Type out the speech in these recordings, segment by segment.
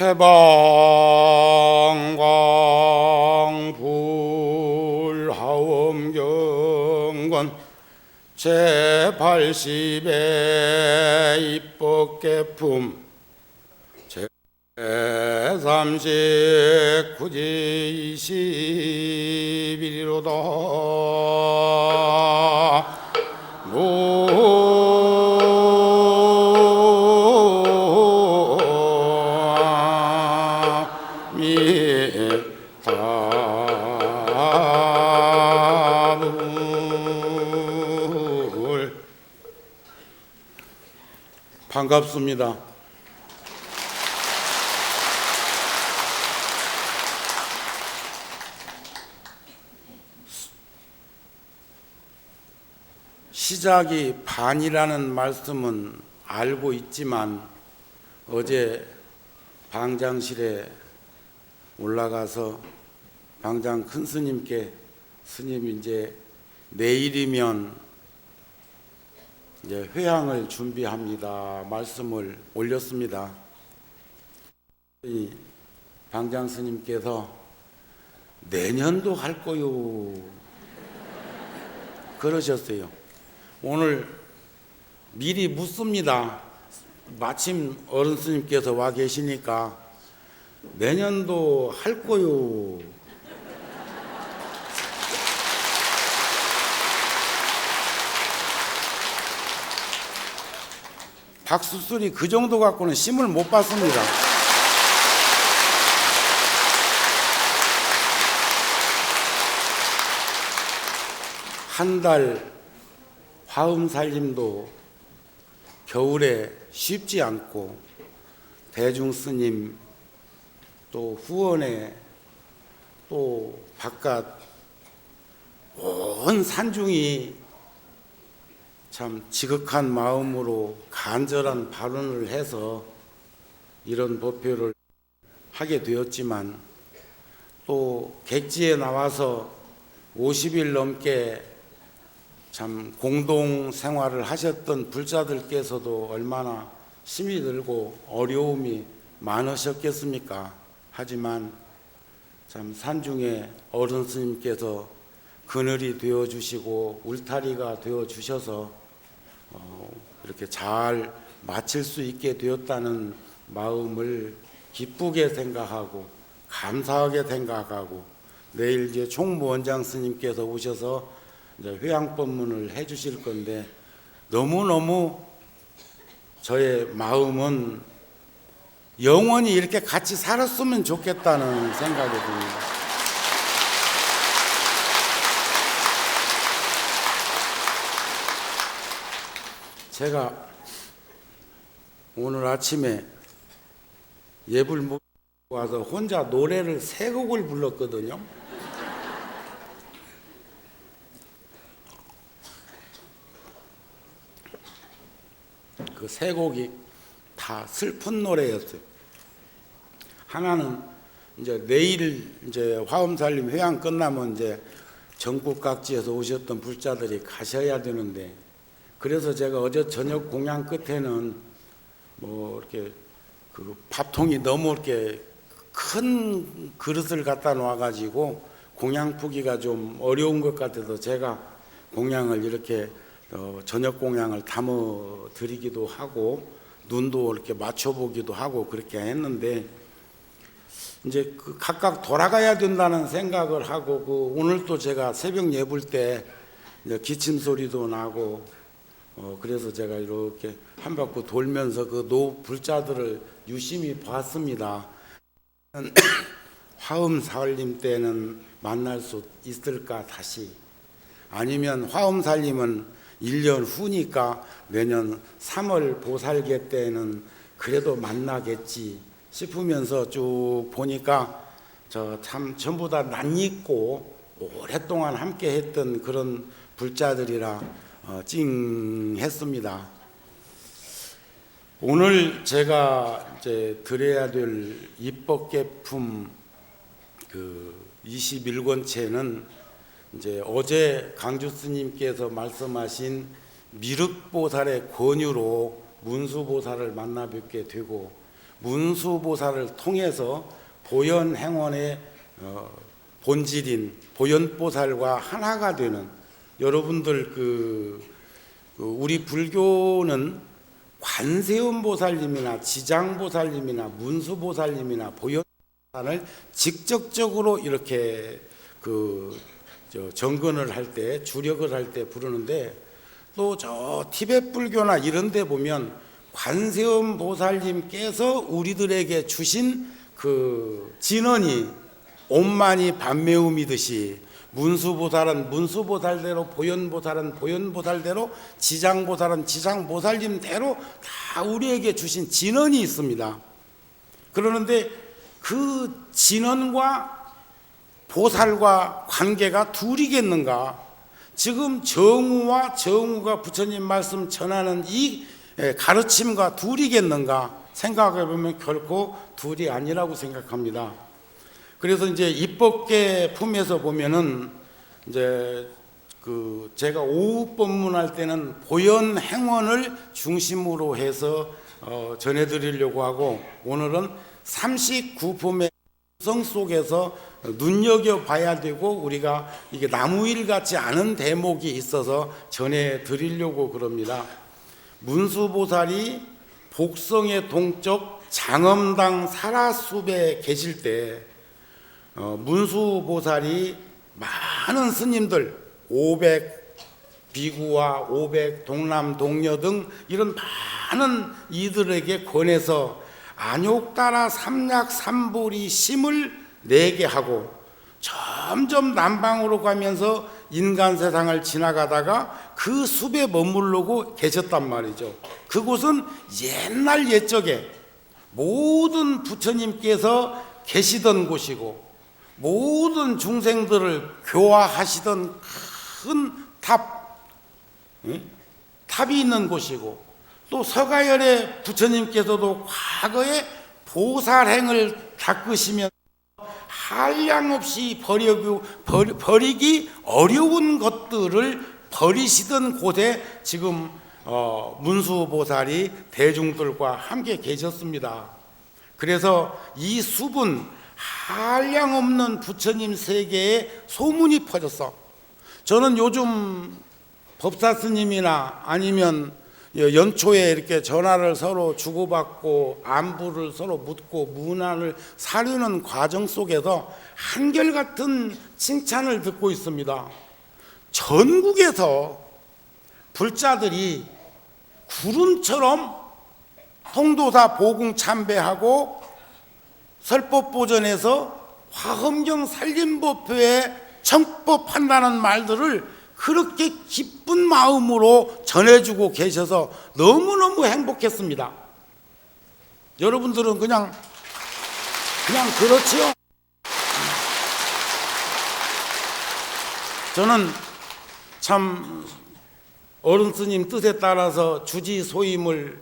태방광불하엄경건 제80회 입법개품 제39지 21일로다 반갑습니다. 시작이 반이라는 말씀은 알고 있지만 어제 방장실에 올라가서 방장 큰 스님께 스님 이제 내일이면 이제 회향을 준비합니다 말씀을 올렸습니다. 이 방장 스님께서 내년도 할 거요 그러셨어요. 오늘 미리 묻습니다. 마침 어른 스님께서 와 계시니까 내년도 할 거요. 박수 소리 그 정도 갖고는 심을 못 받습니다. 한 달 화엄살림도 겨울에 쉽지 않고 대중스님 또 후원에 또 바깥 온 산중이 참 지극한 마음으로 간절한 발언을 해서 이런 법회를 하게 되었지만 또 객지에 나와서 50일 넘게 참 공동 생활을 하셨던 불자들께서도 얼마나 힘이 들고 어려움이 많으셨겠습니까? 하지만 참 산중에 어른 스님께서 그늘이 되어 주시고 울타리가 되어 주셔서 이렇게 잘 마칠 수 있게 되었다는 마음을 기쁘게 생각하고 감사하게 생각하고 내일 이제 총무원장 스님께서 오셔서 이제 회향법문을 해 주실 건데 너무너무 저의 마음은 영원히 이렇게 같이 살았으면 좋겠다는 생각이 듭니다. 제가 오늘 아침에 예불 모시고 와서 혼자 노래를 3곡을 불렀거든요. 그 3곡이 다 슬픈 노래였어요. 하나는 이제 내일 이제 화엄살림 회향 끝나면 이제 전국 각지에서 오셨던 불자들이 가셔야 되는데 그래서 제가 어제 저녁 공양 끝에는 뭐 이렇게 그 밥통이 너무 이렇게 큰 그릇을 갖다 놔가지고 공양 푸기가 좀 어려운 것 같아서 제가 공양을 이렇게 저녁 공양을 담아 드리기도 하고 눈도 이렇게 맞춰보기도 하고 그렇게 했는데 이제 그 각각 돌아가야 된다는 생각을 하고 그 오늘 또 제가 새벽 예불 때 기침 소리도 나고 그래서 제가 이렇게 한 바퀴 돌면서 그 노불자들을 유심히 봤습니다. 화엄살림 때는 만날 수 있을까 다시 아니면 화엄살림은 1년 후니까 내년 3월 보살개 때는 그래도 만나겠지 싶으면서 쭉 보니까 저 참 전부 다 낯익고 오랫동안 함께 했던 그런 불자들이라 찡했습니다. 오늘 제가 이제 드려야 될 입법개품 그 21권체는 이제 어제 강주 스님께서 말씀하신 미륵보살의 권유로 문수보살을 만나 뵙게 되고 문수보살을 통해서 보현행원의 본질인 보현보살과 하나가 되는, 여러분들 우리 불교는 관세음보살님이나 지장보살님이나 문수보살님이나 보현보살을 직접적으로 이렇게 정근을 할 때, 주력을 할 때 부르는데, 또 저 티베트 불교나 이런 데 보면 관세음 보살님께서 우리들에게 주신 진언이 온만이 반매음이듯이, 문수보살은 문수보살대로, 보현보살은 보현보살대로, 지장보살은 지장보살님대로 다 우리에게 주신 진언이 있습니다. 그러는데 그 진언과 보살과 관계가 둘이겠는가? 지금 정우와 정우가 부처님 말씀 전하는 이 가르침과 둘이겠는가? 생각해 보면 결코 둘이 아니라고 생각합니다. 그래서 이제 입법계 품에서 보면은 이제 제가 오후 법문할 때는 보현 행원을 중심으로 해서 전해드리려고 하고, 오늘은 39품의 성 속에서 눈여겨봐야 되고 우리가 이게 나무일 같지 않은 대목이 있어서 전해드리려고 그럽니다. 문수보살이 복성의 동쪽 장엄당 사라숲에 계실 때 문수보살이 많은 스님들 500 비구와 500 동남 동녀 등 이런 많은 이들에게 권해서 안욕따라 삼약 삼보리 심을 내게 하고, 점점 남방으로 가면서 인간 세상을 지나가다가 그 숲에 머무르고 계셨단 말이죠. 그곳은 옛날 옛적에 모든 부처님께서 계시던 곳이고, 모든 중생들을 교화하시던 큰 탑이 있는 곳이고, 또 서가열의 부처님께서도 과거에 보살행을 닦으시면 한량없이 버리기 어려운 것들을 버리시던 곳에 지금 문수보살이 대중들과 함께 계셨습니다. 그래서 이 숲은 한량없는 부처님 세계에 소문이 퍼졌어. 저는 요즘 법사스님이나 아니면 연초에 이렇게 전화를 서로 주고받고 안부를 서로 묻고 문안을 사려는 과정 속에서 한결같은 칭찬을 듣고 있습니다. 전국에서 불자들이 구름처럼 통도사 보궁 참배하고 설법보전에서 화엄경 살림법회에 청법한다는 말들을 그렇게 기쁜 마음으로 전해주고 계셔서 너무너무 행복했습니다. 여러분들은 그냥 그렇지요? 저는 참 어른 스님 뜻에 따라서 주지 소임을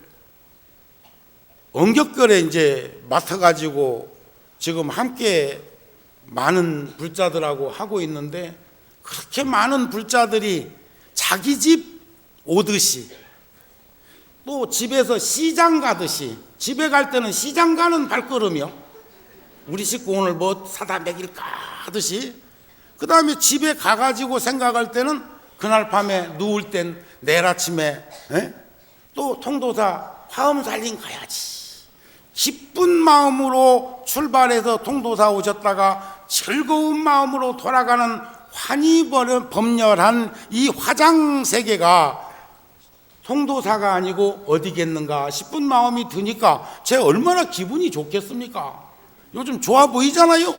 엄격결에 이제 맡아가지고 지금 함께 많은 불자들하고 하고 있는데, 그렇게 많은 불자들이 자기 집 오듯이, 또 집에서 시장 가듯이, 집에 갈 때는 시장 가는 발걸음이요, 우리 식구 오늘 뭐 사다 먹일까 하듯이, 그 다음에 집에 가가지고 생각할 때는 그날 밤에 누울 땐 내일 아침에 또 통도사 화엄살림 가야지, 기쁜 마음으로 출발해서 통도사 오셨다가 즐거운 마음으로 돌아가는 환희 법렬한 이 화장세계가 통도사가 아니고 어디겠는가 싶은 마음이 드니까 제 얼마나 기분이 좋겠습니까? 요즘 좋아 보이잖아요.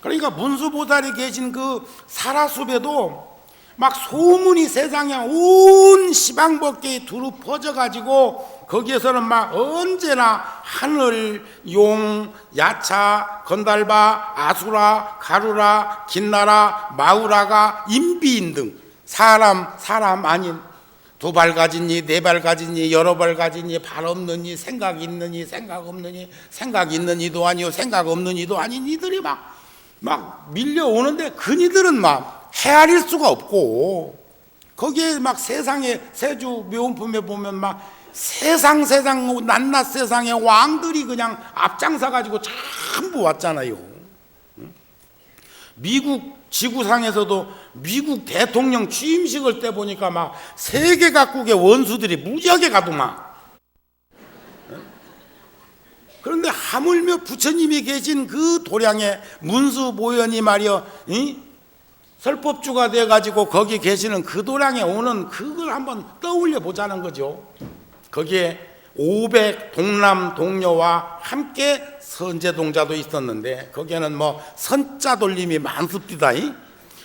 그러니까 문수보살이 계신 그 사라숲에도 막 소문이 세상에 온 시방법계에 두루 퍼져가지고 거기에서는 막 언제나 하늘, 용, 야차, 건달바, 아수라, 가루라, 긴나라, 마우라가 인비인 등 사람 아닌 두 발 가지니 네 발 가지니 여러 발 가지니 발 없느니 생각 있느니 생각 없느니 생각 있는 이도 아니요 생각 없는 이도 아닌 이들이 막 밀려오는데 그니들은 막 헤아릴 수가 없고, 거기에 막 세상에 세주 묘원품에 보면 막 세상 낱낱 세상의 왕들이 그냥 앞장서 가지고 전부 왔잖아요. 미국 지구상에서도 미국 대통령 취임식을 때 보니까 막 세계 각국의 원수들이 무지하게 가더만. 그런데 하물며 부처님이 계신 그 도량에 문수보현이 말이여 설법주가 돼가지고 거기 계시는 그 도량에 오는 그걸 한번 떠올려 보자는 거죠. 거기에 500 동남 동녀와 함께 선제동자도 있었는데 거기에는 뭐 선자 돌림이 많습니다.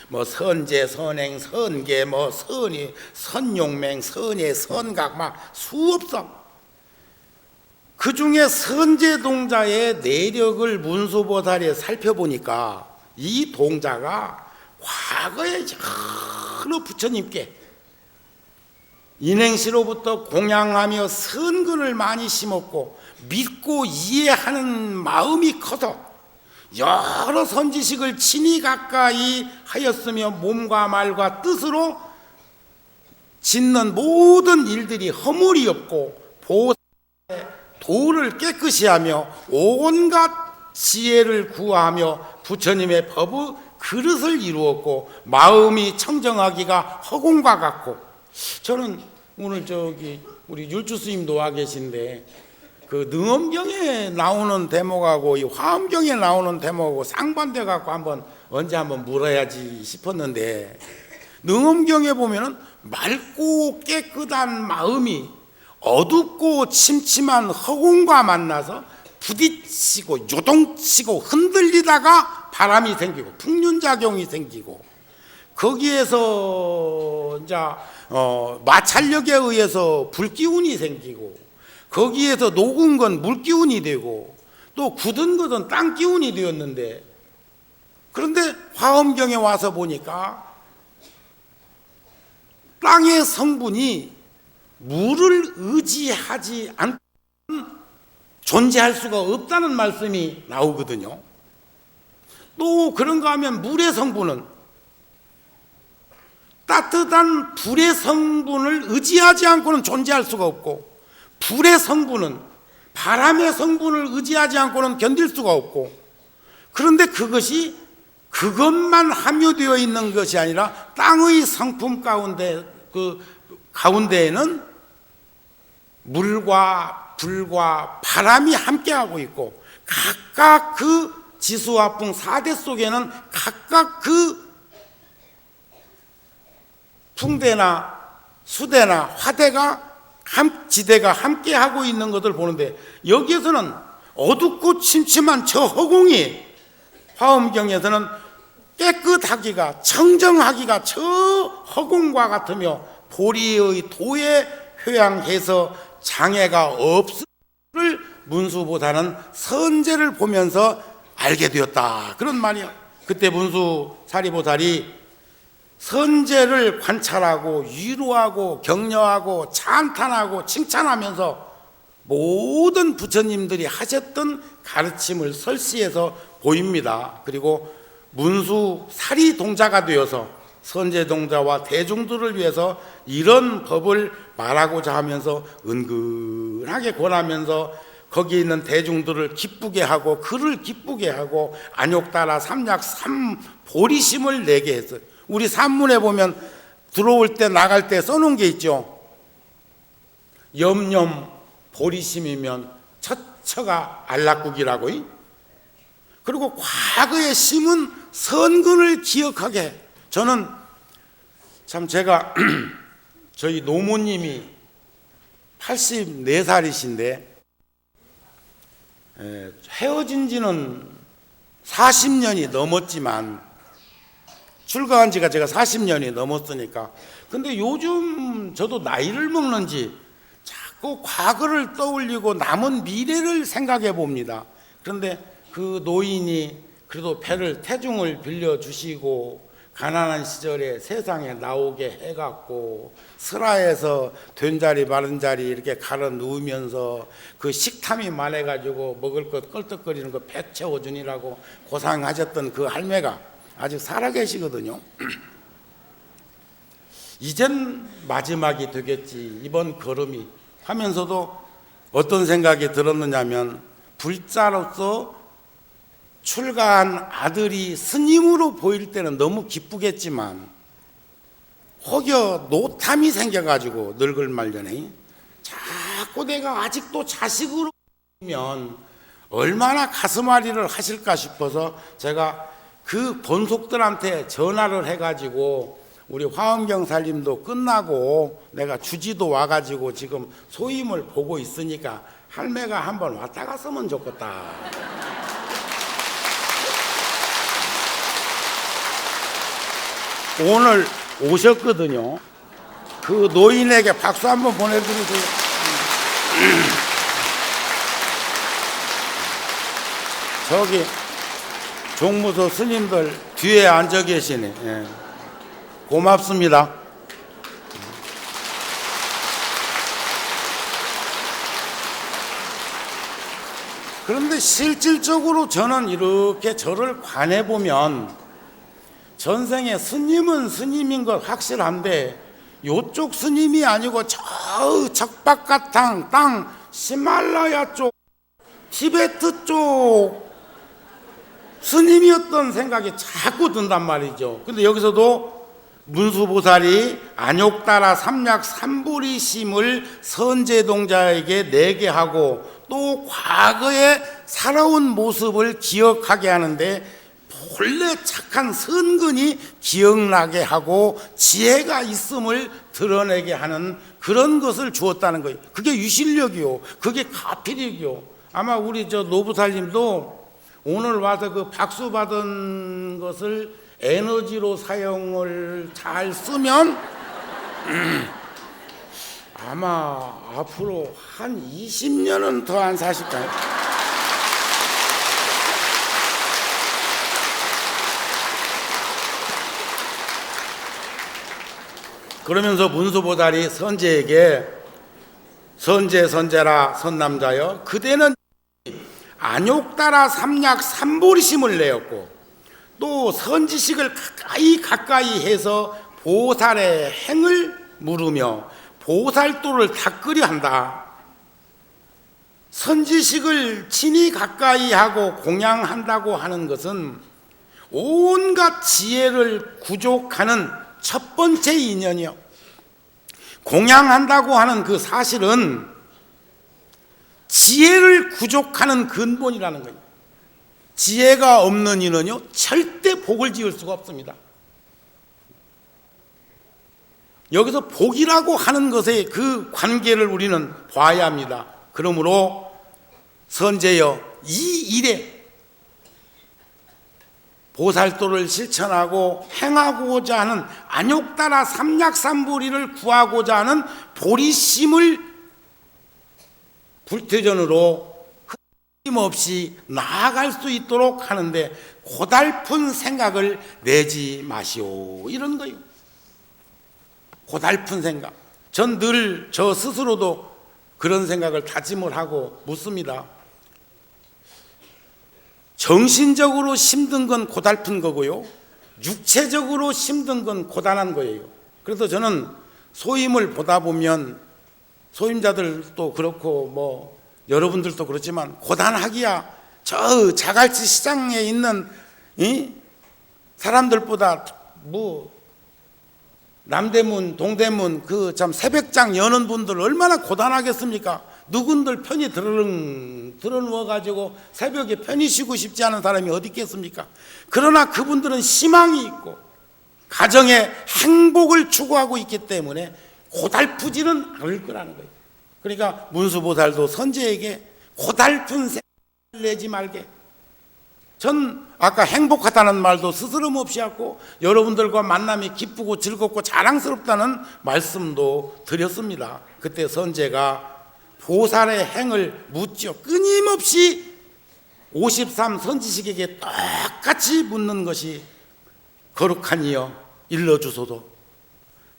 뭐 선제, 선행, 선계, 뭐 선이, 선용맹, 선예, 선각 막 수없어. 그 중에 선제동자의 내력을 문수보살이 살펴보니까 이 동자가 과거에 여러 부처님께 인행시로부터 공양하며 선근을 많이 심었고 믿고 이해하는 마음이 커서 여러 선지식을 친히 가까이 하였으며 몸과 말과 뜻으로 짓는 모든 일들이 허물이 없고 보살의 도를 깨끗이 하며 온갖 지혜를 구하며 부처님의 법의 그릇을 이루었고 마음이 청정하기가 허공과 같고. 저는 오늘 우리 율주 스님도 와 계신데 그 능엄경에 나오는 대목하고 이 화엄경에 나오는 대목하고 상반돼 갖고 언제 한번 물어야지 싶었는데, 능엄경에 보면은 맑고 깨끗한 마음이 어둡고 침침한 허공과 만나서 부딪히고 요동치고 흔들리다가 바람이 생기고 풍륜작용이 생기고, 거기에서 이제 마찰력에 의해서 불기운이 생기고, 거기에서 녹은 건 물기운이 되고, 또 굳은 것은 땅기운이 되었는데, 그런데 화엄경에 와서 보니까 땅의 성분이 물을 의지하지 않고 존재할 수가 없다는 말씀이 나오거든요. 또 그런가 하면 물의 성분은 따뜻한 불의 성분을 의지하지 않고는 존재할 수가 없고, 불의 성분은 바람의 성분을 의지하지 않고는 견딜 수가 없고, 그런데 그것만 함유되어 있는 것이 아니라 땅의 성품 가운데에는 물과 불과 바람이 함께하고 있고, 각각 그 지수화풍 4대 속에는 각각 그 풍대나 수대나 화대가 지대가 함께하고 있는 것을 보는데, 여기에서는 어둡고 침침한 저 허공이 화엄경에서는 깨끗하기가 청정하기가 저 허공과 같으며 보리의 도에 효양해서 장애가 없음을 문수보다는 선제를 보면서 알게 되었다, 그런 말이야. 그때 문수 사리보살이 선제를 관찰하고 위로하고 격려하고 찬탄하고 칭찬하면서 모든 부처님들이 하셨던 가르침을 설시해서 보입니다. 그리고 문수 사리 동자가 되어서 선제동자와 대중들을 위해서 이런 법을 말하고자 하면서 은근하게 권하면서 거기 있는 대중들을 기쁘게 하고 그를 기쁘게 하고 안욕따라 삼약 삼보리심을 내게 했어요. 우리 산문에 보면 들어올 때 나갈 때 써놓은 게 있죠. 염염 보리심이면 처처가 안락국이라고. 그리고 과거에 심은 선근을 기억하게. 저는 참 제가 저희 노모님이 84살이신데 헤어진 지는 40년이 넘었지만, 출가한 지가 제가 40년이 넘었으니까, 근데 요즘 저도 나이를 먹는지 자꾸 과거를 떠올리고 남은 미래를 생각해 봅니다. 그런데 그 노인이 그래도 태중을 빌려주시고 가난한 시절에 세상에 나오게 해갖고 슬하에서 된 자리 마른 자리 이렇게 갈아 누우면서 그 식탐이 많아가지고 먹을 것 껄떡거리는 거 배 채워주니라고 고상하셨던 그 할매가 아직 살아계시거든요. 이젠 마지막이 되겠지, 이번 걸음이 하면서도 어떤 생각이 들었느냐면, 불자로서 출가한 아들이 스님으로 보일 때는 너무 기쁘겠지만 혹여 노탐이 생겨가지고 늙을 말년에 자꾸 내가 아직도 자식으로 보면 얼마나 가슴앓이를 하실까 싶어서 제가 그 본속들한테 전화를 해가지고, 우리 화엄경 살림도 끝나고 내가 주지도 와가지고 지금 소임을 보고 있으니까 할매가 한번 왔다 갔으면 좋겠다. 오늘 오셨거든요. 그 노인에게 박수 한번 보내드리세요. 저기 종무소 스님들 뒤에 앉아 계시네. 예. 고맙습니다. 그런데 실질적으로 저는 이렇게 저를 관해보면 전생에 스님은 스님인 것 확실한데, 요쪽 스님이 아니고 저 적박가탕 땅 히말라야 쪽, 티베트 쪽 스님이었던 생각이 자꾸 든단 말이죠. 근데 여기서도 문수보살이 안욕따라 삼약 삼불이심을 선제동자에게 내게 하고, 또 과거에 살아온 모습을 기억하게 하는데 본래 착한 선근이 기억나게 하고 지혜가 있음을 드러내게 하는 그런 것을 주었다는 거예요. 그게 유실력이요, 그게 가필력이요. 아마 우리 저 노부살님도 오늘 와서 그 박수 받은 것을 에너지로 사용을 잘 쓰면 아마 앞으로 한 20년은 더 안 사실까요? 그러면서 문수보살이 선제에게, 선제라 선남자여, 그대는 안욕따라 삼약 삼불이심을 내었고, 또 선지식을 가까이 해서 보살의 행을 물으며 보살도를 닦으려 한다. 선지식을 친히 가까이 하고 공양한다고 하는 것은 온갖 지혜를 구족하는 첫 번째 인연이요, 공양한다고 하는 그 사실은 지혜를 구족하는 근본이라는 거예요. 지혜가 없는 이는요 절대 복을 지을 수가 없습니다. 여기서 복이라고 하는 것의 그 관계를 우리는 봐야 합니다. 그러므로 선제여, 이 일에 보살도를 실천하고 행하고자 하는 안욕따라 삼약삼불이를 구하고자 하는 보리심을 불태전으로 힘없이 나아갈 수 있도록 하는데 고달픈 생각을 내지 마시오, 이런 거예요. 고달픈 생각. 전 늘 저 스스로도 그런 생각을 다짐을 하고 묻습니다. 정신적으로 힘든 건 고달픈 거고요, 육체적으로 힘든 건 고단한 거예요. 그래서 저는 소임을 보다 보면, 소임자들도 그렇고 뭐 여러분들도 그렇지만, 고단하기야 저 자갈치 시장에 있는 사람들보다 뭐 남대문 동대문 그 참 새벽장 여는 분들 얼마나 고단하겠습니까? 누군들 편히 들어누워 가지고 새벽에 편히 쉬고 싶지 않은 사람이 어디 있겠습니까? 그러나 그분들은 희망이 있고 가정의 행복을 추구하고 있기 때문에 고달프지는 않을 거라는 거예요. 그러니까 문수보살도 선제에게 고달픈 생각을 내지 말게. 전 아까 행복하다는 말도 스스럼 없이 하고 여러분들과 만남이 기쁘고 즐겁고 자랑스럽다는 말씀도 드렸습니다. 그때 선제가 보살의 행을 묻죠. 끊임없이 53 선지식에게 똑같이 묻는 것이 거룩하니요 일러주소도.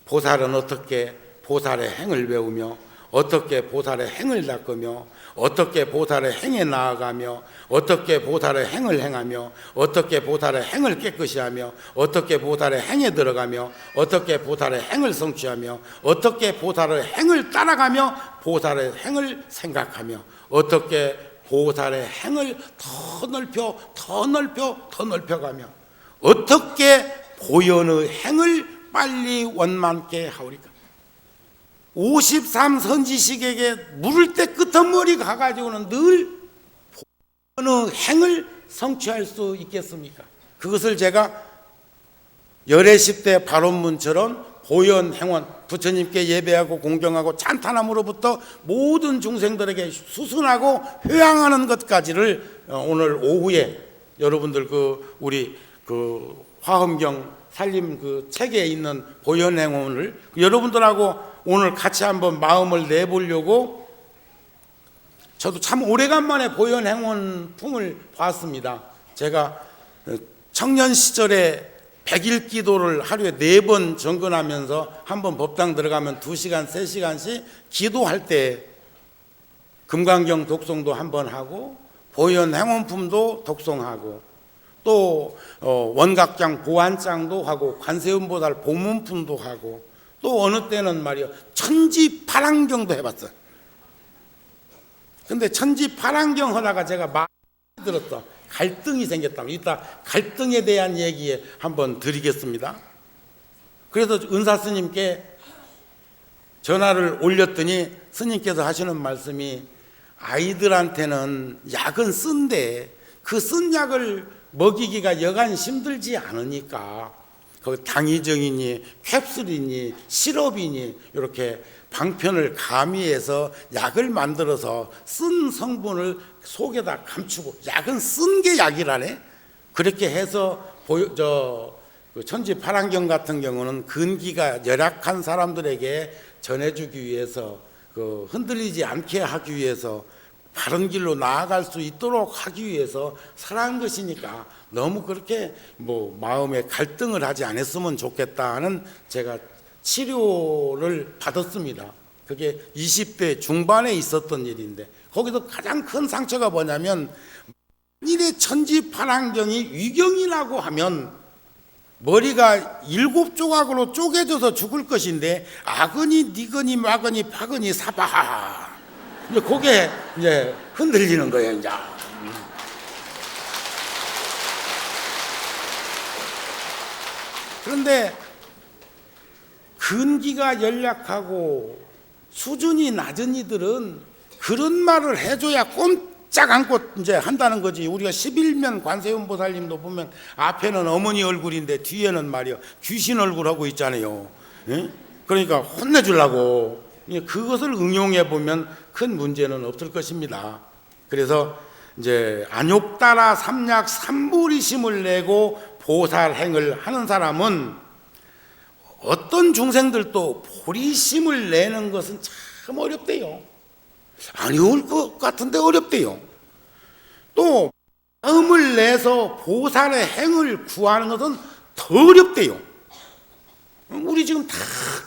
보살은 어떻게 보살의 행을 배우며 어떻게 보살의 행을 닦으며 어떻게 보살의 행에 나아가며 어떻게 보살의 행을 행하며 어떻게 보살의 행을 깨끗이 하며 어떻게 보살의 행에 들어가며 어떻게 보살의 행을 성취하며 어떻게 보살의 행을 따라가며 보살의 행을 생각하며 어떻게 보살의 행을 더 넓혀가며 어떻게 보현의 행을 빨리 원만케 하오리까. 53선지식에게 물을 때 끄트머리 가가지고는 늘 보현의 행을 성취할 수 있겠습니까? 그것을 제가 열애십대 발원문처럼 보현행원, 부처님께 예배하고 공경하고 찬탄함으로부터 모든 중생들에게 수순하고 회양하는 것까지를 오늘 오후에 여러분들 우리 화엄경 살림 책에 있는 보현행원을 여러분들하고 오늘 같이 한번 마음을 내보려고 저도 참 오래간만에 보현행원 품을 봤습니다. 제가 청년 시절에 100일 기도를 하루에 4번 정근하면서 한번 법당 들어가면 2시간, 3시간씩 기도할 때 금강경 독송도 한번 하고 보현행원품도 독송하고 또 원각장 보안장도 하고 관세음보살 보문품도 하고 또 어느 때는 말이요 천지파랑경도 해봤어요. 근데 천지파랑경 하다가 제가 많이 들었어. 갈등이 생겼다. 이따 갈등에 대한 얘기 한번 드리겠습니다. 그래서 은사 스님께 전화를 올렸더니 스님께서 하시는 말씀이 아이들한테는 약은 쓴데 그 쓴 약을 먹이기가 여간 힘들지 않으니까 그 당이정이니 캡슐이니 시럽이니 이렇게 방편을 가미해서 약을 만들어서 쓴 성분을 속에다 감추고 약은 쓴 게 약이라네. 그렇게 해서 천지파랑경 같은 경우는 근기가 열악한 사람들에게 전해주기 위해서 흔들리지 않게 하기 위해서 바른 길로 나아갈 수 있도록 하기 위해서 살아간 것이니까 너무 그렇게 마음에 갈등을 하지 않았으면 좋겠다는 제가 치료를 받았습니다. 그게 20대 중반에 있었던 일인데 거기서 가장 큰 상처가 뭐냐면 만일에 천지파랑경이 위경이라고 하면 머리가 7조각으로 쪼개져서 죽을 것인데 아거니 니거니 마거니 파거니 사바하 이제 그게 이제 흔들리는 거예요. 이제 그런데 근기가 연약하고 수준이 낮은 이들은 그런 말을 해줘야 꼼짝 않고 이제 한다는 거지. 우리가 11면 관세음보살님도 보면 앞에는 어머니 얼굴인데 뒤에는 말이요 귀신 얼굴하고 있잖아요. 예? 그러니까 혼내주려고 그것을 응용해 보면 큰 문제는 없을 것입니다. 그래서 이제 안욕따라 삼약 삼불이심을 내고 보살행을 하는 사람은 어떤 중생들도 보리심을 내는 것은 참 어렵대요. 아니올 것 같은데 어렵대요. 또 마음을 내서 보살의 행을 구하는 것은 더 어렵대요. 우리 지금 다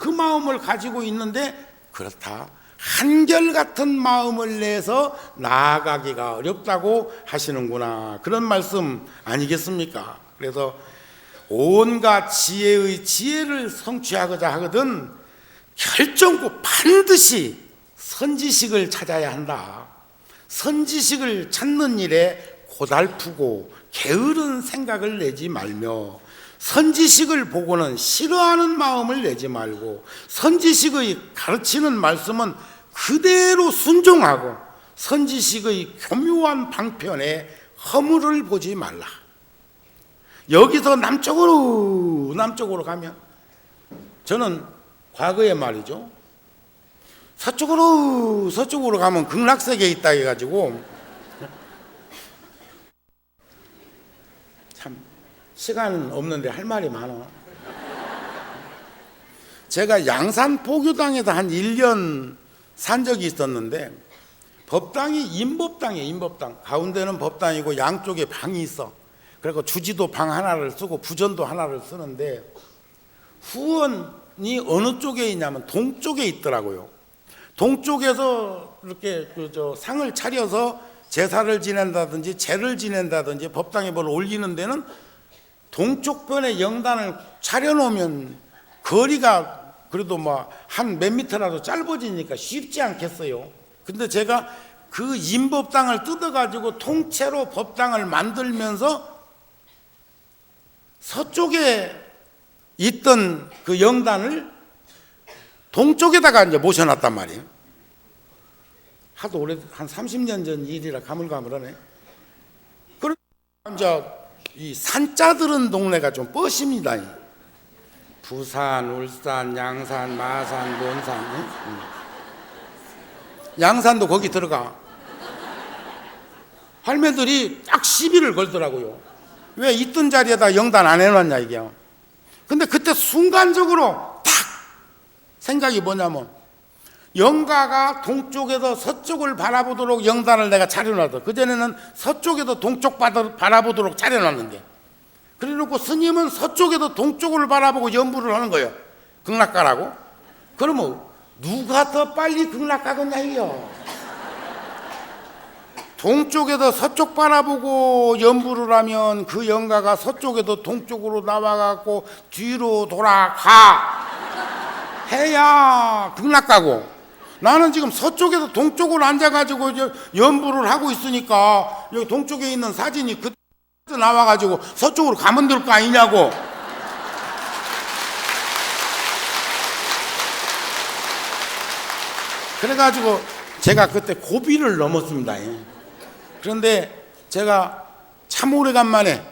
그 마음을 가지고 있는데 그렇다. 한결같은 마음을 내서 나아가기가 어렵다고 하시는구나. 그런 말씀 아니겠습니까? 그래서 온갖 지혜의 지혜를 성취하고자 하거든 결정코 반드시 선지식을 찾아야 한다. 선지식을 찾는 일에 고달프고 게으른 생각을 내지 말며 선지식을 보고는 싫어하는 마음을 내지 말고 선지식의 가르치는 말씀은 그대로 순종하고 선지식의 교묘한 방편에 허물을 보지 말라. 여기서 남쪽으로 가면 저는 과거에 말이죠 서쪽으로 가면 극락세계에 있다 해가지고 참 시간 없는데 할 말이 많아. 제가 양산 포교당에서 한 1년 산 적이 있었는데 법당이 인법당이에요. 인법당 가운데는 법당이고 양쪽에 방이 있어. 그리고 주지도 방 하나를 쓰고 부전도 하나를 쓰는데 후원이 어느 쪽에 있냐면 동쪽에 있더라고요. 동쪽에서 이렇게 상을 차려서 제사를 지낸다든지 제를 지낸다든지 법당에 뭘 올리는 데는 동쪽변에 영단을 차려놓으면 거리가 그래도 뭐 한 몇 미터라도 짧아지니까 쉽지 않겠어요. 근데 제가 그 임법당을 뜯어가지고 통째로 법당을 만들면서 서쪽에 있던 그 영단을 동쪽에다가 이제 모셔놨단 말이에요. 하도 오래, 한 30년 전 일이라 가물가물하네. 그러니까 이제 이 산자들은 동네가 좀 뻗습니다. 부산, 울산, 양산, 마산, 논산. 양산도 거기 들어가. 할매들이 딱 시비를 걸더라고요. 왜 있던 자리에다 영단 안 해놨냐 이게요. 근데 그때 순간적으로 탁 생각이 뭐냐면 영가가 동쪽에서 서쪽을 바라보도록 영단을 내가 차려놨어. 그전에는 서쪽에서 동쪽 바라보도록 차려놨는데, 그래놓고 스님은 서쪽에서 동쪽을 바라보고 연부를 하는 거예요. 극락가라고. 그러면 누가 더 빨리 극락가겠냐 이게요. 동쪽에서 서쪽 바라보고 연부를 하면 그 영가가 서쪽에서 동쪽으로 나와갖고 뒤로 돌아가 해야 극락가고, 나는 지금 서쪽에서 동쪽으로 앉아가지고 연부를 하고 있으니까 여기 동쪽에 있는 사진이 그 나와가지고 서쪽으로 가면 될 거 아니냐고. 그래가지고 제가 그때 고비를 넘었습니다. 그런데 제가 참 오래간만에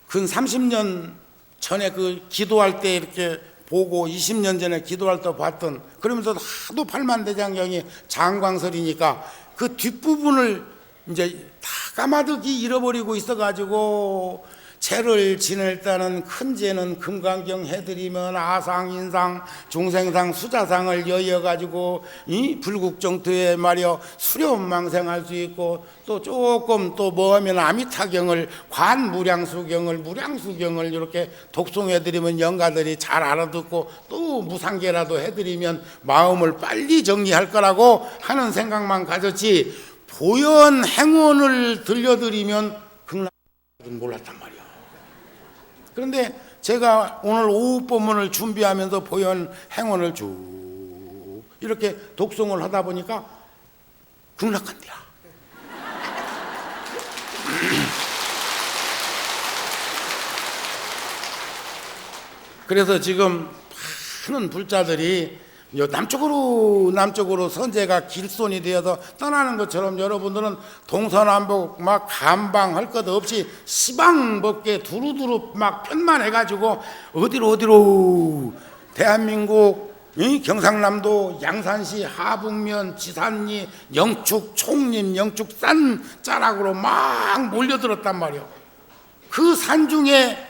근 30년 전에 그 기도할 때 이렇게 보고 20년 전에 기도할 때 봤던, 그러면서 하도 팔만대장경이 장광설이니까 그 뒷부분을 이제 다 까마득히 잃어버리고 있어가지고, 죄를 지낼 때는 큰 죄는 금강경 해드리면 아상, 인상, 중생상, 수자상을 여여가지고 이 불국정토에 말이여 수려망생할 수 있고, 또 조금 또 뭐하면 아미타경을 관무량수경을 무량수경을 이렇게 독송해드리면 영가들이 잘 알아듣고, 또 무상계라도 해드리면 마음을 빨리 정리할 거라고 하는 생각만 가졌지, 보현 행원을 들려드리면 극락은 몰랐단 말이야. 그런데 제가 오늘 오후 법문을 준비하면서 보현 행원을 쭉 이렇게 독송을 하다 보니까 극락한대야. 그래서 지금 많은 불자들이 남쪽으로 선제가 길손이 되어서 떠나는 것처럼 여러분들은 동서남북 막 감방할 것 없이 시방법계 두루두루 막 편만해가지고 어디로 대한민국 경상남도 양산시 하북면 지산리 영축 총림 영축산 자락으로 막 몰려들었단 말이요. 그 산 중에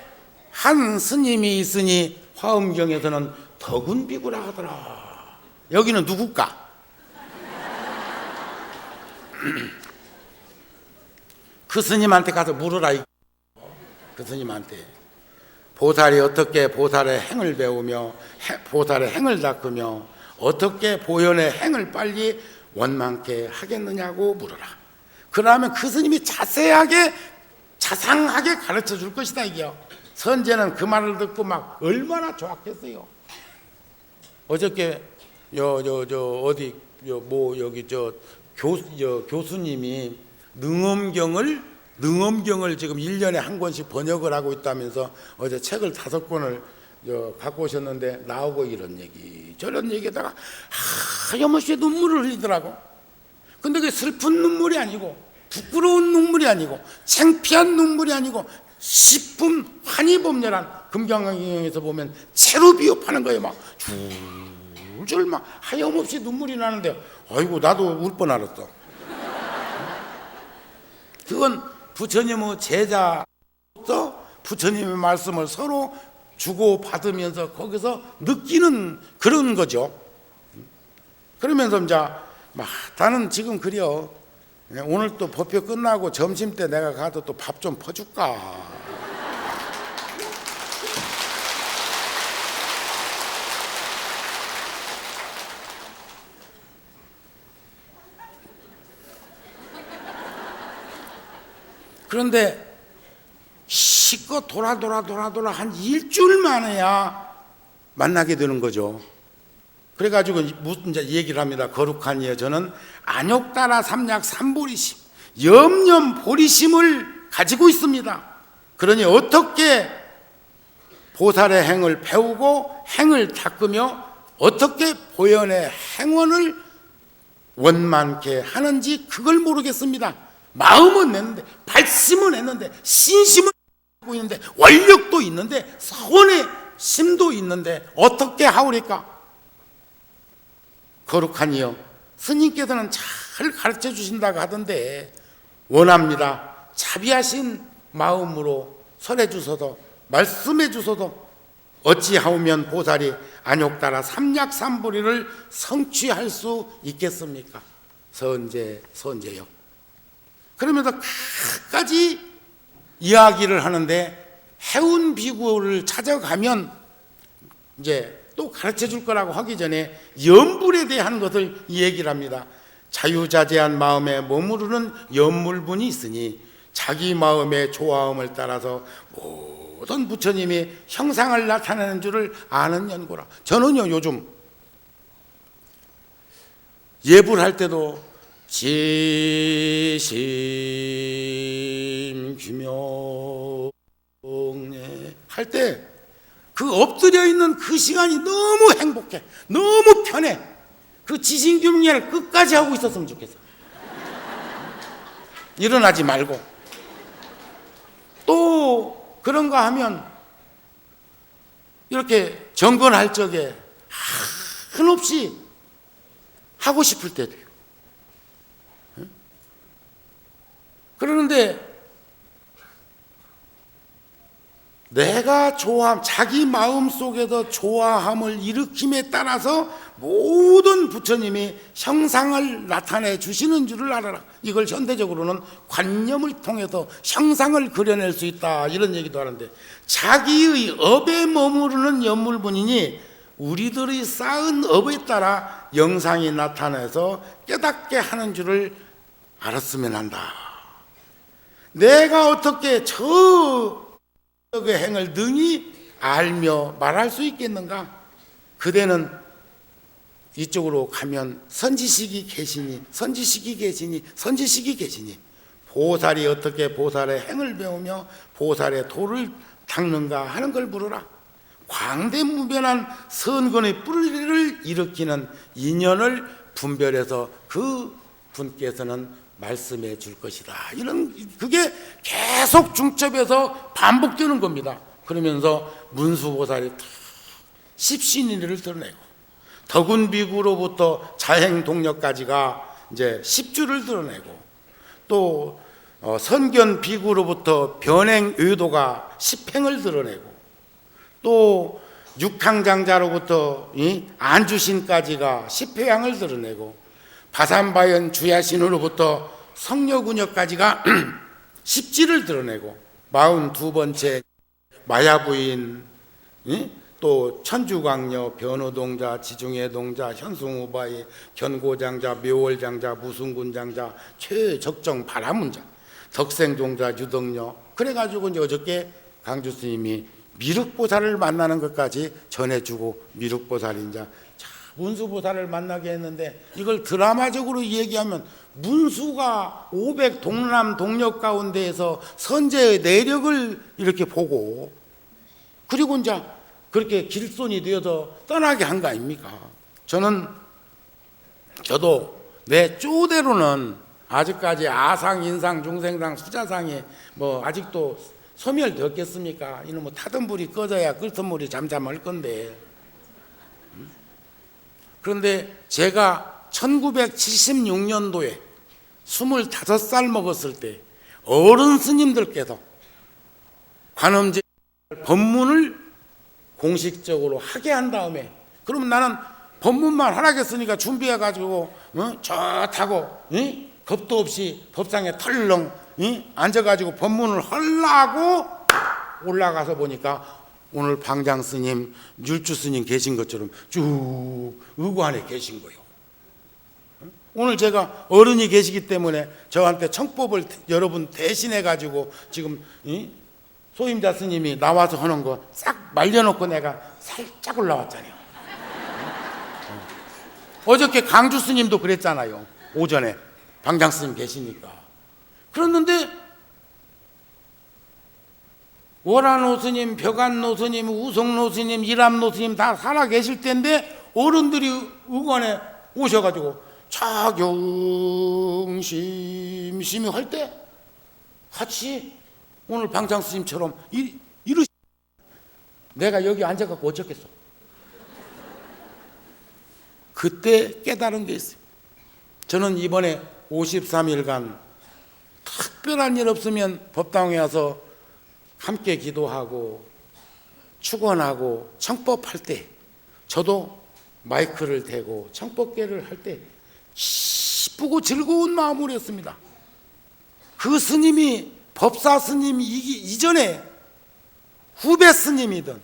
한 스님이 있으니 화엄경에서는 덕운비구라 하더라. 여기는 누굴까? 그 스님한테 가서 물어라. 그 스님한테 보살이 어떻게 보살의 행을 배우며 보살의 행을 닦으며 어떻게 보현의 행을 빨리 원만케 하겠느냐고 물어라. 그러면 그 스님이 자세하게 자상하게 가르쳐 줄 것이다 이게요. 선제는 그 말을 듣고 막 얼마나 좋았겠어요. 어저께 어디 여기 교수님이 능엄경을 지금 1년에 한 권씩 번역을 하고 있다면서 어제 책을 5권을 갖고 오셨는데 나오고 이런 얘기 저런 얘기에다가 하염없이 눈물을 흘리더라고. 근데 그게 슬픈 눈물이 아니고 부끄러운 눈물이 아니고 창피한 눈물이 아니고 십분 환희법렬한 금강경에서 보면 채로 비읍하는 거예요. 막 줄줄 막 하염없이 눈물이 나는데 아이고 나도 울 뻔 알았어. 그건 부처님의 제자로서 부처님의 말씀을 서로 주고받으면서 거기서 느끼는 그런 거죠. 그러면서 이제 막 나는 지금 그려 오늘 또 법회 끝나고 점심 때 내가 가서 또 밥 좀 퍼줄까. 그런데 실컷 돌아 한 일주일 만에야 만나게 되는 거죠. 그래가지고 이제 얘기를 합니다. 거룩한 이여, 저는 안욕따라 삼약 삼보리심, 염염 보리심을 가지고 있습니다. 그러니 어떻게 보살의 행을 배우고 행을 닦으며 어떻게 보현의 행원을 원만케 하는지 그걸 모르겠습니다. 마음은 냈는데, 발심은 했는데, 신심은 하고 있는데, 원력도 있는데, 선의 심도 있는데 어떻게 하오리까? 거룩한 이여, 스님께서는 잘 가르쳐 주신다고 하던데 원합니다. 자비하신 마음으로 설해 주소서, 말씀해 주소서. 어찌하오면 보살이 안욕따라 삼약삼보리를 성취할 수 있겠습니까? 선제요. 그러면서 끝까지 이야기를 하는데, 해운 비구를 찾아가면 이제 또 가르쳐 줄 거라고 하기 전에 염불에 대한 것을 얘기를 합니다. 자유자재한 마음에 머무르는 염물분이 있으니 자기 마음의 좋아함을 따라서 모든 부처님이 형상을 나타내는 줄을 아는 연고라. 저는요, 요즘 예불 할 때도 지심 규명에 할 때 그 엎드려 있는 그 시간이 너무 행복해, 너무 편해. 그 지심규명을 끝까지 하고 있었으면 좋겠어. 일어나지 말고. 또 그런가 하면 이렇게 정건할 적에 한없이 하고 싶을 때도 있고. 그러는데 내가 자기 마음속에서 좋아함을 일으킴에 따라서 모든 부처님이 형상을 나타내 주시는 줄을 알아라. 이걸 현대적으로는 관념을 통해서 형상을 그려낼 수 있다, 이런 얘기도 하는데, 자기의 업에 머무르는 연물분이니 우리들이 쌓은 업에 따라 영상이 나타나서 깨닫게 하는 줄을 알았으면 한다. 내가 어떻게 저 그 행을 능히 알며 말할 수 있겠는가? 그대는 이쪽으로 가면 선지식이 계시니 보살이 어떻게 보살의 행을 배우며 보살의 도를 닦는가 하는 걸 물어라. 광대무변한 선건의 뿌리를 일으키는 인연을 분별해서 그 분께서는 말씀해 줄 것이다. 이런, 그게 계속 중첩해서 반복되는 겁니다. 그러면서 문수보살이 십신인을 드러내고, 덕운비구로부터 자행동력까지가 이제 10주를 드러내고, 또 선견비구로부터 변행의도가 10행을 드러내고, 또 육항장자로부터 안주신까지가 10회양을 드러내고, 바산바연 주야신으로부터 성녀군역까지가 10지를 드러내고, 42번째 마야부인, 또 천주광녀, 변호동자, 지중해동자, 현승우바이, 견고장자, 묘월장자, 무승군장자, 최적정 바라문자, 덕생종자, 유덕녀. 그래가지고 이제 어저께 강주스님이 미륵보살을 만나는 것까지 전해주고, 미륵보살이 이제 문수보살을 만나게 했는데, 이걸 드라마적으로 얘기하면 문수가 500 동남 동력 가운데에서 선제의 내력을 이렇게 보고, 그리고 이제 그렇게 길손이 되어서 떠나게 한 거 아닙니까? 저도 내 쪼대로는 아직까지 아상, 인상, 중생상, 수자상이 뭐 아직도 소멸되었겠습니까? 이놈 뭐 타던 불이 꺼져야 끓던 물이 잠잠할 건데. 그런데 제가 1976년도에 25살 먹었을 때 어른 스님들께서 관음제 법문을 공식적으로 하게 한 다음에, 그러면 나는 법문만 하라겠으니까 준비해가지고 좋다고 겁도 없이 법상에 털렁 앉아가지고 법문을 하려고 올라가서 보니까 오늘 방장 스님, 율주 스님 계신 것처럼 쭉 의관에 계신 거예요. 오늘 제가 어른이 계시기 때문에 저한테 청법을 여러분 대신해 가지고 지금 소임자 스님이 나와서 하는 거 싹 말려놓고 내가 살짝 올라왔잖아요. 어저께 강주 스님도 그랬잖아요. 오전에 방장 스님 계시니까. 그랬는데 월안노 스님, 벽안노 스님, 우성노 스님, 일암노 스님 다 살아 계실 텐데 어른들이 의관에 오셔가지고 차경심심이 할 때 같이 오늘 방장 스님처럼 이러시. 내가 여기 앉아갖고 어쩌겠어. 그때 깨달은 게 있어요. 저는 이번에 53일간 특별한 일 없으면 법당에 와서 함께 기도하고 축원하고 청법할 때 저도 마이크를 대고 청법계를 할 때 기쁘고 즐거운 마음으로 했습니다. 그 스님이 법사 스님이 이전에 후배 스님이든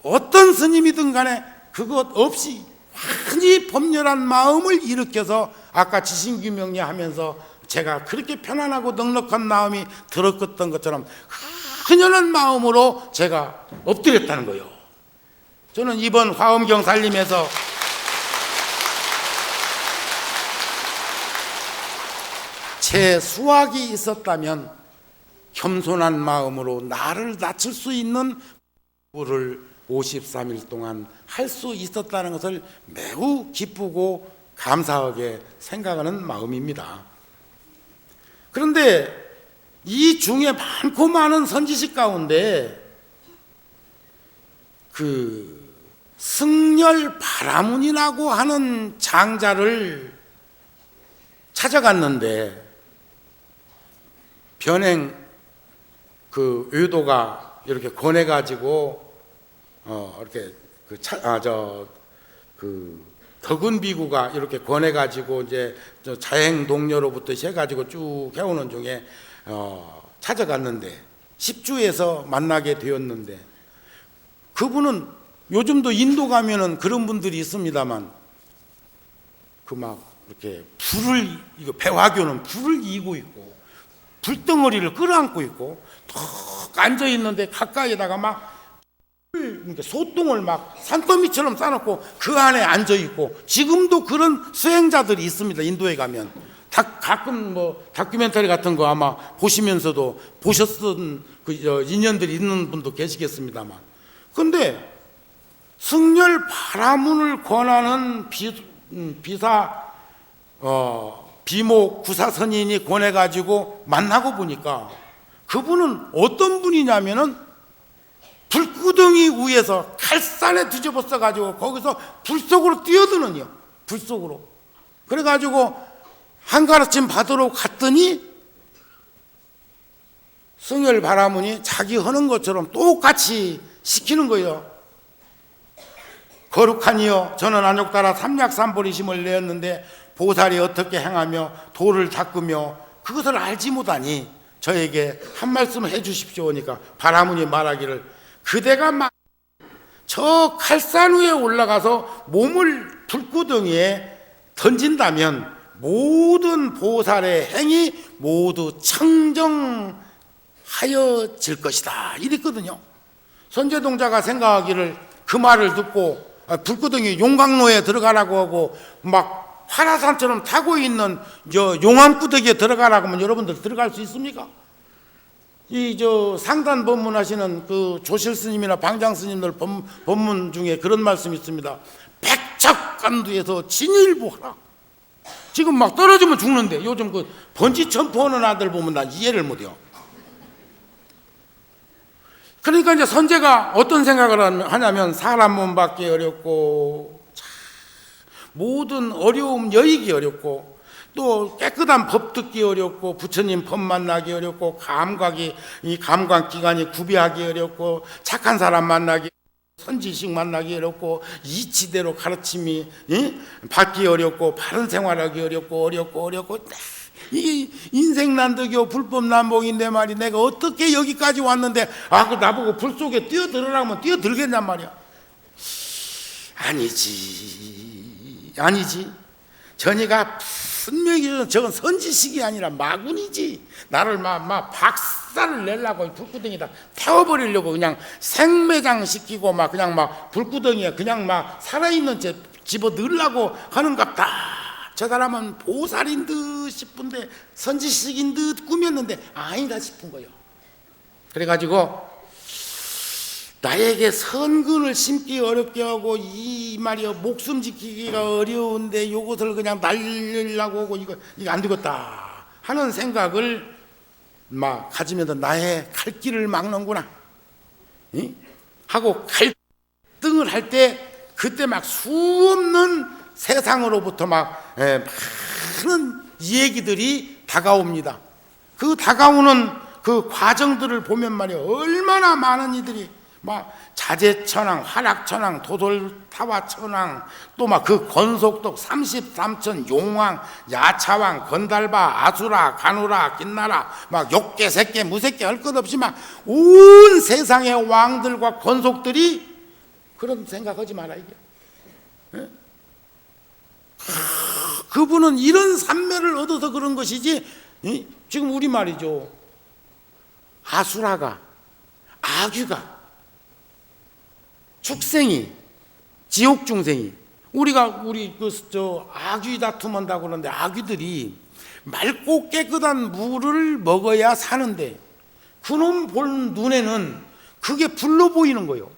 어떤 스님이든 간에 그것 없이 많이 법렬한 마음을 일으켜서 아까 지신규명리 하면서 제가 그렇게 편안하고 넉넉한 마음이 들었던 것처럼 흔연한 마음으로 제가 엎드렸다는 거예요. 저는 이번 화엄경 살림에서 제 수학이 있었다면 겸손한 마음으로 나를 낮출 수 있는 공부를 53일 동안 할 수 있었다는 것을 매우 기쁘고 감사하게 생각하는 마음입니다. 그런데 이 중에 많고 많은 선지식 가운데 그 승열 바라문이라고 하는 장자를 찾아갔는데 변행 그 의도가 이렇게 권해가지고 이렇게 덕운 비구가 이렇게 권해가지고 이제 자행 동료로부터 해가지고 쭉 해오는 중에 찾아갔는데 10주에서 만나게 되었는데 그분은 요즘도 인도 가면은 그런 분들이 있습니다만 그 막 이렇게 이거 배화교는 불을 이고 있고 불덩어리를 끌어안고 있고 턱 앉아 있는데 가까이에다가 막 소똥을 막 산더미처럼 싸놓고 그 안에 앉아 있고 지금도 그런 수행자들이 있습니다. 인도에 가면 가끔 뭐 다큐멘터리 같은 거 아마 보시면서도 보셨던 그 인연들이 있는 분도 계시겠습니다만 근데 승열 바라문을 권하는 비사 비모 구사선인이 권해가지고 만나고 보니까 그분은 어떤 분이냐면은 불구덩이 위에서 칼산에 뒤집어 써가지고 거기서 불 속으로 뛰어드는요. 불 속으로. 그래가지고 한가르침 받으러 갔더니 승열 바라문이 자기 하는 것처럼 똑같이 시키는 거예요. 거룩하니요 저는 안욕 따라 삼약삼보리심을 내었는데 보살이 어떻게 행하며 돌을 닦으며 그것을 알지 못하니 저에게 한 말씀 해주십시오 하니까 바라문이 말하기를 그대가 저 칼산 위에 올라가서 몸을 불구덩이에 던진다면 모든 보살의 행위 모두 청정하여질 것이다 이랬거든요. 선제동자가 생각하기를 그 말을 듣고 불구덩이 용광로에 들어가라고 하고 막 화라산처럼 타고 있는 용암구덩이에 들어가라고 하면 여러분들 들어갈 수 있습니까? 상단 법문하시는 그 조실 스님이나 방장 스님들 법문 중에 그런 말씀이 있습니다. 백척간두에서 진일보하라. 지금 막 떨어지면 죽는데 요즘 그 번지 점프하는 아들 보면 나 이해를 못해요. 그러니까 이제 선제가 어떤 생각을 하냐면 사람 몸 받기 어렵고 모든 어려움 여의기 어렵고 또 깨끗한 법 듣기 어렵고 부처님 법 만나기 어렵고 이 감각 기관이 구비하기 어렵고 착한 사람 만나기 선지식 만나기 어렵고 이치대로 가르침이 받기 어렵고 바른 생활하기 어렵고 이게 인생난득이요 불법난복인데 말이 내가 어떻게 여기까지 왔는데 그 나보고 불 속에 뛰어들으라면 뛰어들겠냔 말이야. 아니지 전이가 분명히 저건 선지식이 아니라 마군이지. 나를 막 박살을 내려고 이 불구덩이다 태워버리려고 그냥 생매장 시키고 막 그냥 막 불구덩이에 그냥 막 살아있는 채 집어 넣으려고 하는갑다. 저 사람은 보살인 듯 싶은데 선지식인 듯 꾸몄는데 아니다 싶은 거예요. 그래가지고 나에게 선근을 심기 어렵게 하고 이 말이요 목숨 지키기가 어려운데 요것을 그냥 날리려고 하고 이거 안 되겠다 하는 생각을 막 가지면서 나의 갈 길을 막는구나 하고 갈등을 할 때 그때 막 수없는 세상으로부터 막 많은 얘기들이 다가옵니다. 그 다가오는 그 과정들을 보면 말이에요 얼마나 많은 이들이 막 자재천왕, 화락천왕, 도돌타화천왕, 또 막 그 권속덕 33천 용왕, 야차왕, 건달바, 아수라, 가누라, 긴나라, 막 욕계, 새계, 무새계 할 것 없이 막 온 세상의 왕들과 권속들이 그런 생각하지 마라 이게. 예? 그분은 이런 삼매를 얻어서 그런 것이지. 지금 우리 말이죠. 아수라가, 아귀가, 축생이, 지옥 중생이, 우리 아귀 다툼한다고 그러는데 아귀들이 맑고 깨끗한 물을 먹어야 사는데 그놈 볼 눈에는 그게 불로 보이는 거예요.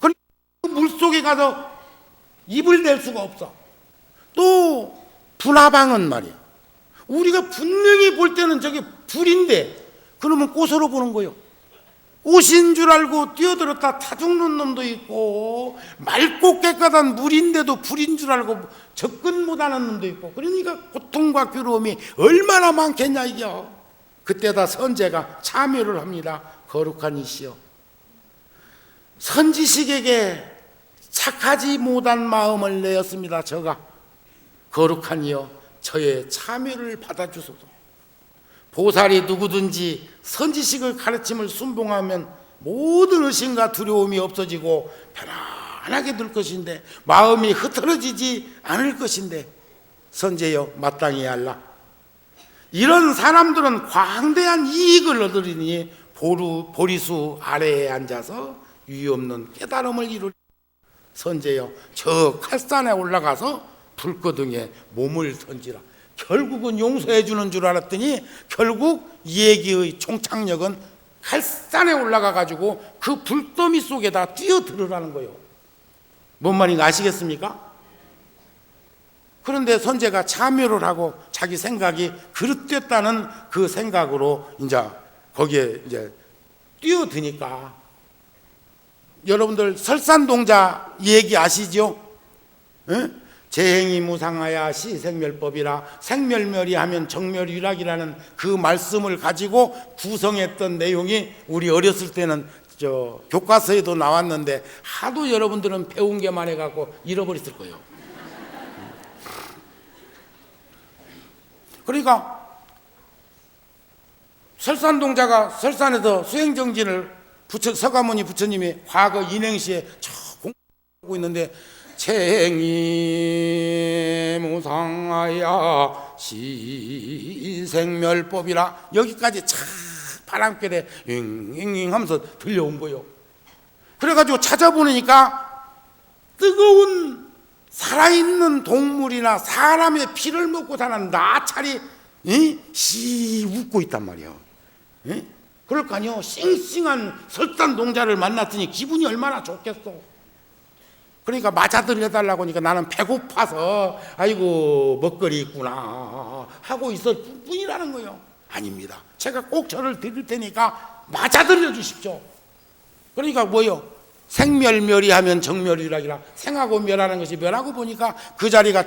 그러니까 그 물속에 가서 입을 댈 수가 없어. 또 불화방은 말이야. 우리가 분명히 볼 때는 저게 불인데 그러면 꽃으로 보는 거예요. 꽃인 줄 알고 뛰어들었다 타 죽는 놈도 있고 맑고 깨끗한 물인데도 불인 줄 알고 접근 못하는 놈도 있고 그러니까 고통과 괴로움이 얼마나 많겠냐 이게요. 그때다 선제가 참여를 합니다. 거룩한 이시여 선지식에게 착하지 못한 마음을 내었습니다. 저가 거룩한 이여 저의 참여를 받아주소서. 보살이 누구든지 선지식의 가르침을 순종하면 모든 의심과 두려움이 없어지고 편안하게 될 것인데 마음이 흐트러지지 않을 것인데 선제여 마땅히 알라. 이런 사람들은 광대한 이익을 얻으리니 보리수 아래에 앉아서 유의없는 깨달음을 이루리. 선제여 저 칼산에 올라가서 불거등에 몸을 던지라. 결국은 용서해 주는 줄 알았더니 결국 얘기의 총착력은 칼산에 올라가 가지고 그 불더미 속에다 뛰어들으라는 거예요. 뭔 말인가 아시겠습니까? 그런데 선제가 참여를 하고 자기 생각이 그릇됐다는 그 생각으로 이제 거기에 이제 뛰어드니까 여러분들 설산동자 얘기 아시죠? 에? 재행이 무상하야 시생멸법이라 생멸멸이하면 정멸유락이라는 그 말씀을 가지고 구성했던 내용이 우리 어렸을 때는 교과서에도 나왔는데 하도 여러분들은 배운 게 많아갖고 잃어버렸을 거예요. 그러니까 설산동자가 설산에서 수행정진을 서가모니 부처님이 과거 인행시에 공부하고 있는데 체행이 무상하야 시생멸법이라 여기까지 차 바람결에 잉잉잉 하면서 들려온 거예요. 그래가지고 찾아보니까 뜨거운 살아있는 동물이나 사람의 피를 먹고 사는 나찰이 시 웃고 있단 말이에요. 그럴 거 아니에요. 싱싱한 설산동자를 만났더니 기분이 얼마나 좋겠어. 그러니까 맞아들여달라고 하니까 나는 배고파서 아이고 먹거리 있구나 하고 있을 뿐이라는 거예요. 아닙니다. 제가 꼭 저를 드릴 테니까 맞아들여 주십시오. 그러니까 뭐요? 생멸멸이하면 정멸유락이라. 생하고 멸하는 것이 멸하고 보니까 그 자리가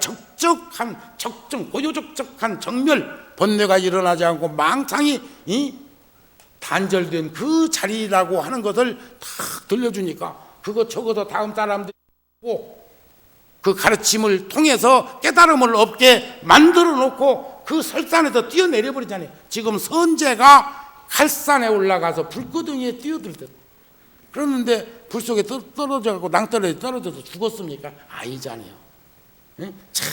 고요적적한 정멸 번뇌가 일어나지 않고 망상이 단절된 그 자리라고 하는 것을 탁 들려주니까 그거 적어서 다음 사람들이 그 가르침을 통해서 깨달음을 얻게 만들어 놓고 그 설산에서 뛰어내려 버리잖아요. 지금 선제가 칼산에 올라가서 불거등에 뛰어들듯 그러는데 불 속에 떨어져갖고 낭떠러지 떨어져서 죽었습니까? 아니잖아요. 참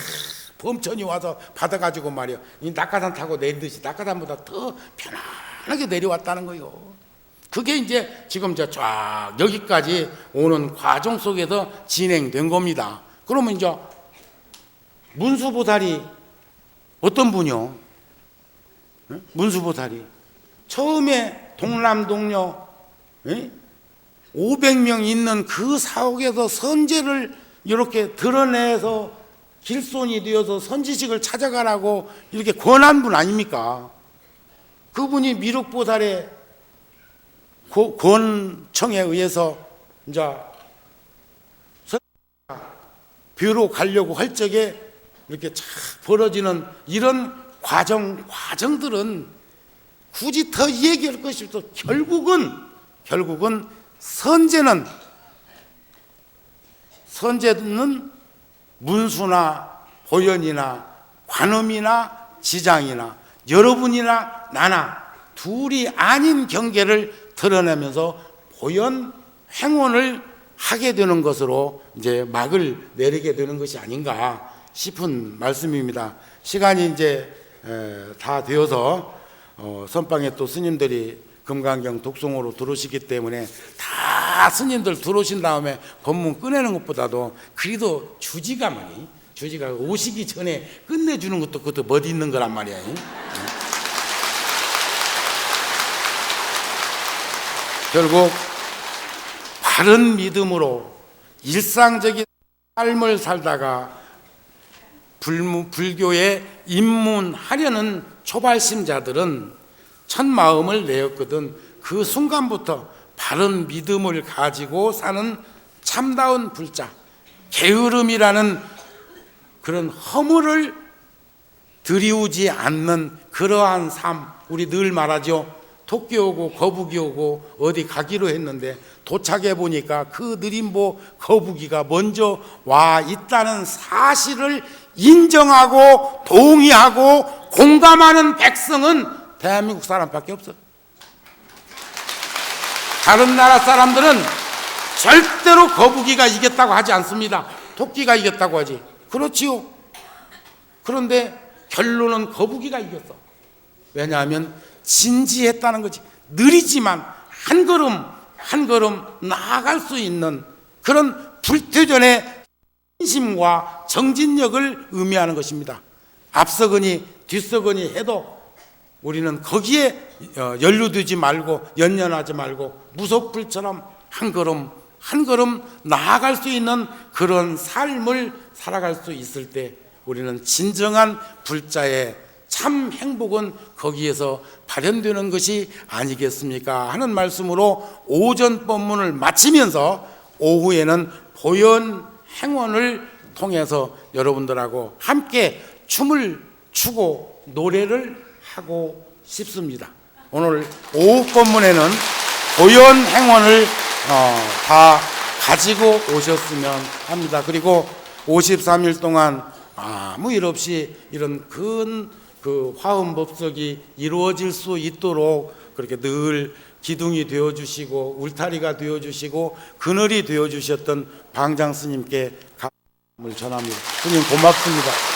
범천이 와서 받아가지고 말이야 이 낙하산 타고 내리듯이 낙하산보다 더 편안하게 내려왔다는 거요. 그게 이제 지금 쫙 여기까지 오는 과정 속에서 진행된 겁니다. 그러면 이제 문수보살이 어떤 분이요? 문수보살이 처음에 동남동녀 500명 있는 그 사옥에서 선제를 이렇게 드러내서 길손이 되어서 선지식을 찾아가라고 이렇게 권한 분 아닙니까? 그분이 미륵보살의 권청에 의해서 이제 뷰로 가려고 할 적에 이렇게 착 벌어지는 이런 과정들은 굳이 더 얘기할 것이 없어. 결국은 선제는 문수나 보현이나 관음이나 지장이나 여러분이나 나나 둘이 아닌 경계를 드러내면서 보현 행원을 하게 되는 것으로 이제 막을 내리게 되는 것이 아닌가 싶은 말씀입니다. 시간이 이제 다 되어서 선방에 또 스님들이 금강경 독송으로 들어오시기 때문에 다 스님들 들어오신 다음에 법문 꺼내는 것보다도 그래도 주지가 오시기 전에 끝내주는 것도 그것도 멋있는 거란 말이야. 결국 바른 믿음으로 일상적인 삶을 살다가 불교에 입문하려는 초발심자들은 첫 마음을 내었거든 그 순간부터 바른 믿음을 가지고 사는 참다운 불자, 게으름이라는 그런 허물을 들이우지 않는 그러한 삶, 우리 늘 말하죠. 토끼 오고 거북이 오고 어디 가기로 했는데 도착해 보니까 그 느림보 거북이가 먼저 와 있다는 사실을 인정하고 동의하고 공감하는 백성은 대한민국 사람밖에 없어. 다른 나라 사람들은 절대로 거북이가 이겼다고 하지 않습니다. 토끼가 이겼다고 하지. 그렇지요. 그런데 결론은 거북이가 이겼어. 왜냐하면 진지했다는 거지. 느리지만 한 걸음 한 걸음 나아갈 수 있는 그런 불태전의 신심과 정진력을 의미하는 것입니다. 앞서거니 뒤서거니 해도 우리는 거기에 연루되지 말고 연연하지 말고 무속불처럼 한 걸음 한 걸음 나아갈 수 있는 그런 삶을 살아갈 수 있을 때 우리는 진정한 불자의 참 행복은 거기에서 발현되는 것이 아니겠습니까 하는 말씀으로 오전 법문을 마치면서 오후에는 보현 행원을 통해서 여러분들하고 함께 춤을 추고 노래를 하고 싶습니다. 오늘 오후 법문에는 보현 행원을 다 가지고 오셨으면 합니다. 그리고 53일 동안 아무 일 없이 이런 큰 그 화엄법석이 이루어질 수 있도록 그렇게 늘 기둥이 되어주시고 울타리가 되어주시고 그늘이 되어주셨던 방장 스님께 감사를 전합니다. 스님 고맙습니다.